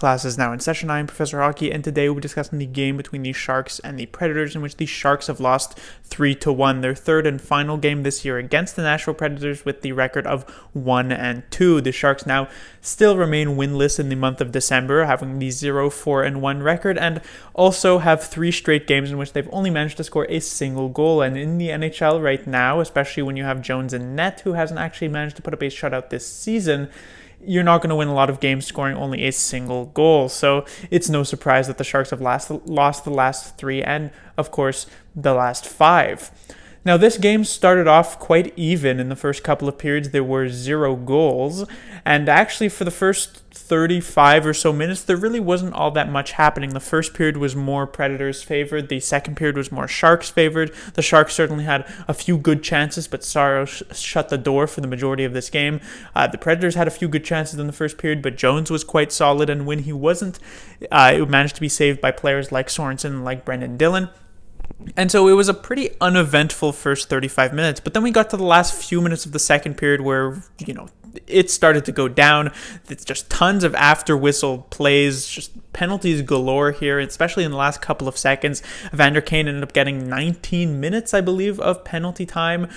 Class is now in session. I'm Professor Hockey, and today we'll be discussing the game between the Sharks and the Predators, in which the Sharks have lost 3-1, their third and final game this year against the Nashville Predators with the record of 1-2. The Sharks now still remain winless in the month of December, having the 0-4-1 record, and also have 3 straight games in which they've only managed to score a single goal. And in the NHL right now, especially when you have Jones in net, who hasn't actually managed to put up a shutout this season, you're not going to win a lot of games scoring only a single goal. So it's no surprise that the Sharks have lost the last 3 and, of course, the last 5. Now, this game started off quite even. In the first couple of periods, there were 0 goals. And actually, for the first 35 or so minutes, there really wasn't all that much happening. The first period was more Predators favored. The second period was more Sharks favored. The Sharks certainly had a few good chances, but Saros shut the door for the majority of this game. The Predators had a few good chances in the first period, but Jones was quite solid. And when he wasn't, it managed to be saved by players like Sorensen and like Brendan Dillon. And so it was a pretty uneventful first 35 minutes. But then we got to the last few minutes of the second period where, it started to go down. It's just tons of after whistle plays, just penalties galore here, especially in the last couple of seconds. Evander Kane ended up getting 19 minutes, I believe, of penalty time.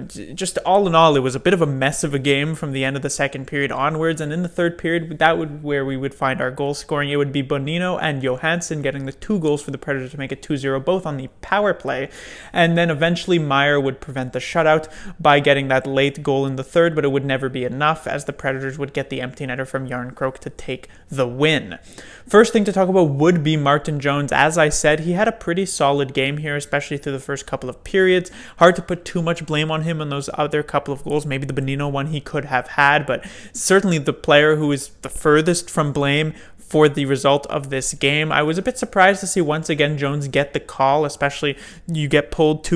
Just all in all, it was a bit of a mess of a game from the end of the second period onwards. And in the third period, that would where we would find our goal scoring. It would be Bonino and Johansson getting the 2 goals for the Predators to make it 2-0, both on the power play. And then eventually Meyer would prevent the shutout by getting that late goal in the third, but it would never be enough, as the Predators would get the empty netter from Järnkrok to take the win. First thing to talk about would be Martin Jones. As I said, he had a pretty solid game here, especially through the first couple of periods. Hard to put too much blame on him on those other couple of goals. Maybe the Bonino one he could have had, but certainly the player who is the furthest from blame for the result of this game. I was a bit surprised to see once again Jones get the call, especially you get pulled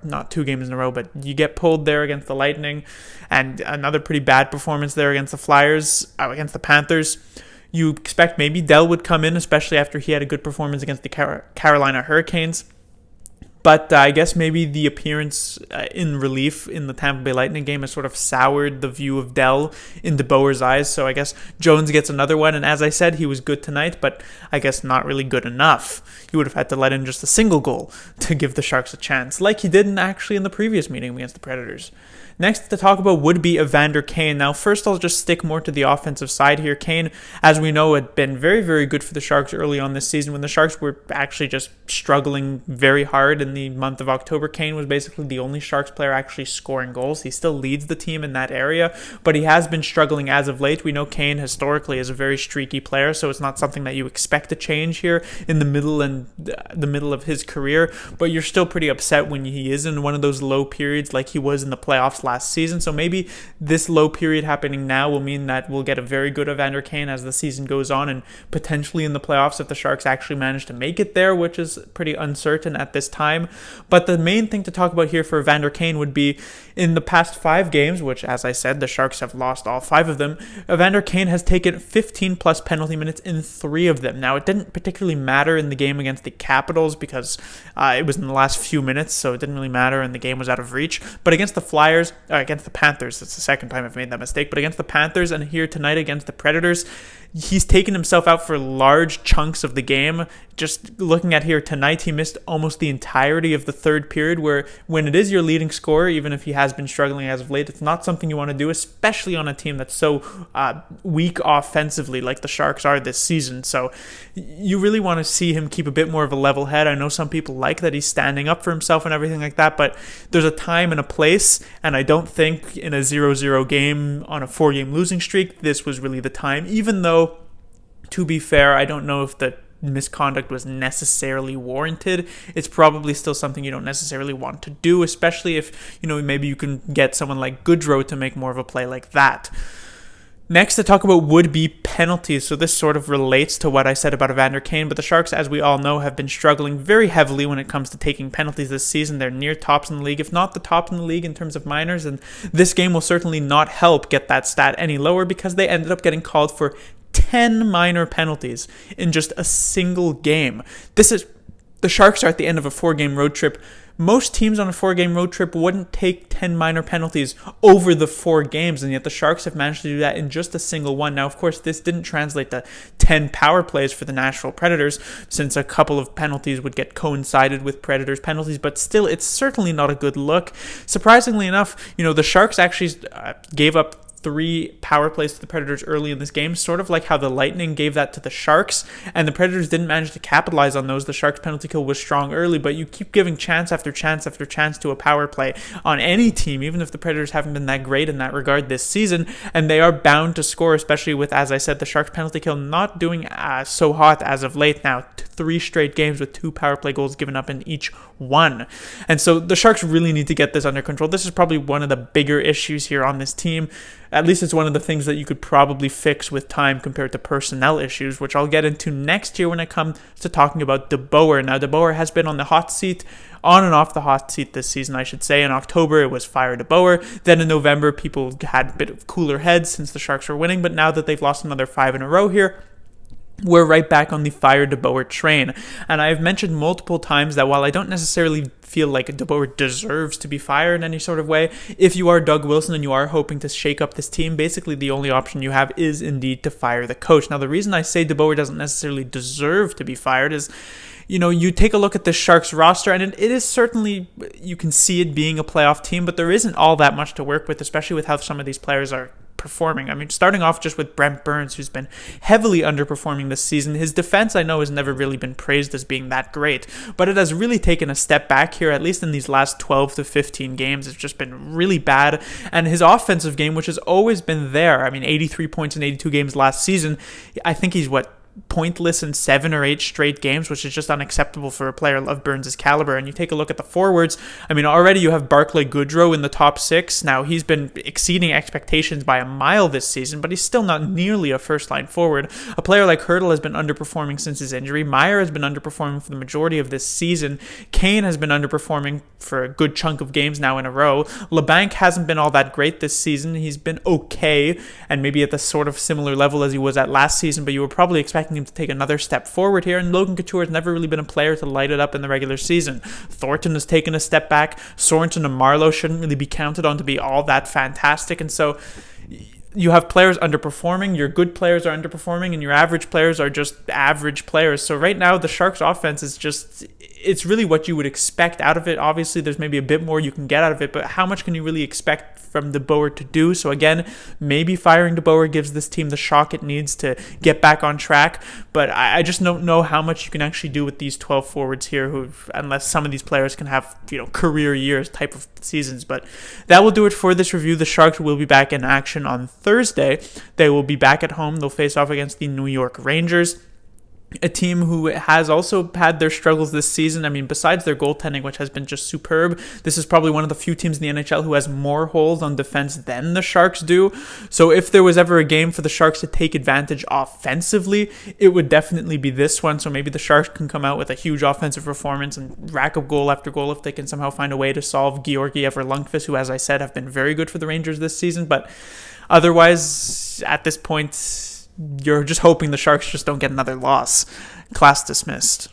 not 2 games in a row, but you get pulled there against the Lightning, and another pretty bad performance there against the Panthers. You expect maybe Dell would come in, especially after he had a good performance against the Carolina Hurricanes. But I guess maybe the appearance in relief in the Tampa Bay Lightning game has sort of soured the view of Dell in DeBoer's eyes. So I guess Jones gets another one. And as I said, he was good tonight, but I guess not really good enough. He would have had to let in just a single goal to give the Sharks a chance, like he didn't actually in the previous meeting against the Predators. Next to talk about would be Evander Kane. Now, first I'll just stick more to the offensive side here. Kane, as we know, had been very, very good for the Sharks early on this season when the Sharks were actually just struggling very hard in the month of October. Kane was basically the only Sharks player actually scoring goals. He still leads the team in that area, but he has been struggling as of late. We know Kane historically is a very streaky player, so it's not something that you expect to change here in the middle of his career, but you're still pretty upset when he is in one of those low periods like he was in the playoffs last season. So maybe this low period happening now will mean that we'll get a very good Evander Kane as the season goes on, and potentially in the playoffs if the Sharks actually manage to make it there, which is pretty uncertain at this time. But the main thing to talk about here for Evander Kane would be in the past 5 games, which, as I said, the Sharks have lost all 5 of them. Evander Kane has taken 15 plus penalty minutes in 3 of them. Now, it didn't particularly matter in the game against the Capitals because it was in the last few minutes, so it didn't really matter and the game was out of reach. But against the Panthers, that's the second time I've made that mistake, but against the Panthers and here tonight against the Predators, he's taken himself out for large chunks of the game. Just looking at here tonight, he missed almost the entirety of the third period, where when it is your leading scorer, even if he has been struggling as of late, it's not something you want to do, especially on a team that's so weak offensively like the Sharks are this season. So you really want to see him keep a bit more of a level head. I know some people like that he's standing up for himself and everything like that, but there's a time and a place, and I don't think in a 0-0 game on a 4-game losing streak, this was really the time, even though, to be fair, I don't know if the misconduct was necessarily warranted. It's probably still something you don't necessarily want to do, especially if, maybe you can get someone like Goodrow to make more of a play like that. Next to talk about would be penalties. So this sort of relates to what I said about Evander Kane, but the Sharks, as we all know, have been struggling very heavily when it comes to taking penalties this season. They're near tops in the league, if not the top in the league in terms of minors, and this game will certainly not help get that stat any lower because they ended up getting called for 10 minor penalties in just a single game. This is the Sharks are at the end of a 4-game road trip. Most teams on a 4-game road trip wouldn't take 10 minor penalties over the 4 games, and yet the Sharks have managed to do that in just a single one. Now, of course, this didn't translate to 10 power plays for the Nashville Predators, since a couple of penalties would get coincided with Predators penalties, but still, it's certainly not a good look. Surprisingly enough, the Sharks actually gave up 3 power plays to the Predators early in this game, sort of like how the Lightning gave that to the Sharks, and the Predators didn't manage to capitalize on those. The Sharks' penalty kill was strong early, but you keep giving chance after chance after chance to a power play on any team, even if the Predators haven't been that great in that regard this season, and they are bound to score, especially with, as I said, the Sharks' penalty kill not doing so hot as of late now. 3 straight games with 2 power play goals given up in each one. And so the Sharks really need to get this under control. This is probably one of the bigger issues here on this team. At least it's one of the things that you could probably fix with time compared to personnel issues, which I'll get into next year when it comes to talking about DeBoer. Now, DeBoer has been on the hot seat, on and off the hot seat this season, I should say. In October, it was fire DeBoer. Then in November, people had a bit of cooler heads since the Sharks were winning. But now that they've lost another 5 in a row here, we're right back on the fire DeBoer train. And I've mentioned multiple times that while I don't necessarily feel like DeBoer deserves to be fired in any sort of way, if you are Doug Wilson and you are hoping to shake up this team, basically the only option you have is indeed to fire the coach. Now, the reason I say DeBoer doesn't necessarily deserve to be fired is, you take a look at the Sharks roster, and it is certainly, you can see it being a playoff team, but there isn't all that much to work with, especially with how some of these players are performing. I mean, starting off just with Brent Burns, who's been heavily underperforming this season. His defense, I know, has never really been praised as being that great, but it has really taken a step back here, at least in these last 12 to 15 games. It's just been really bad. And his offensive game, which has always been there, I mean, 83 points in 82 games last season, I think he's pointless in 7 or 8 straight games, which is just unacceptable for a player of Burns' caliber. And you take a look at the forwards, I mean, already you have Barclay Goodrow in the top 6. Now, he's been exceeding expectations by a mile this season, but he's still not nearly a first-line forward. A player like Hurdle has been underperforming since his injury. Meyer has been underperforming for the majority of this season. Kane has been underperforming for a good chunk of games now in a row. LeBanc hasn't been all that great this season. He's been okay, and maybe at the sort of similar level as he was at last season, but you were probably expecting him to take another step forward here, and Logan Couture has never really been a player to light it up in the regular season. Thornton has taken a step back. Sorensen and Marlowe shouldn't really be counted on to be all that fantastic, and so you have players underperforming, your good players are underperforming, and your average players are just average players. So right now, the Sharks' offense is it's really what you would expect out of it. Obviously, there's maybe a bit more you can get out of it, but how much can you really expect from DeBoer to do? So again, maybe firing DeBoer gives this team the shock it needs to get back on track, but I just don't know how much you can actually do with these 12 forwards here, who, unless some of these players can have career years type of seasons. But that will do it for this review. The Sharks will be back in action on Thursday. They will be back at home. They'll face off against the New York Rangers, a team who has also had their struggles this season. I mean, besides their goaltending, which has been just superb, this is probably one of the few teams in the NHL who has more holes on defense than the Sharks do. So if there was ever a game for the Sharks to take advantage offensively, it would definitely be this one. So maybe the Sharks can come out with a huge offensive performance and rack up goal after goal if they can somehow find a way to solve Georgiev or Lundqvist, who, as I said, have been very good for the Rangers this season. But otherwise, at this point, you're just hoping the Sharks just don't get another loss. Class dismissed.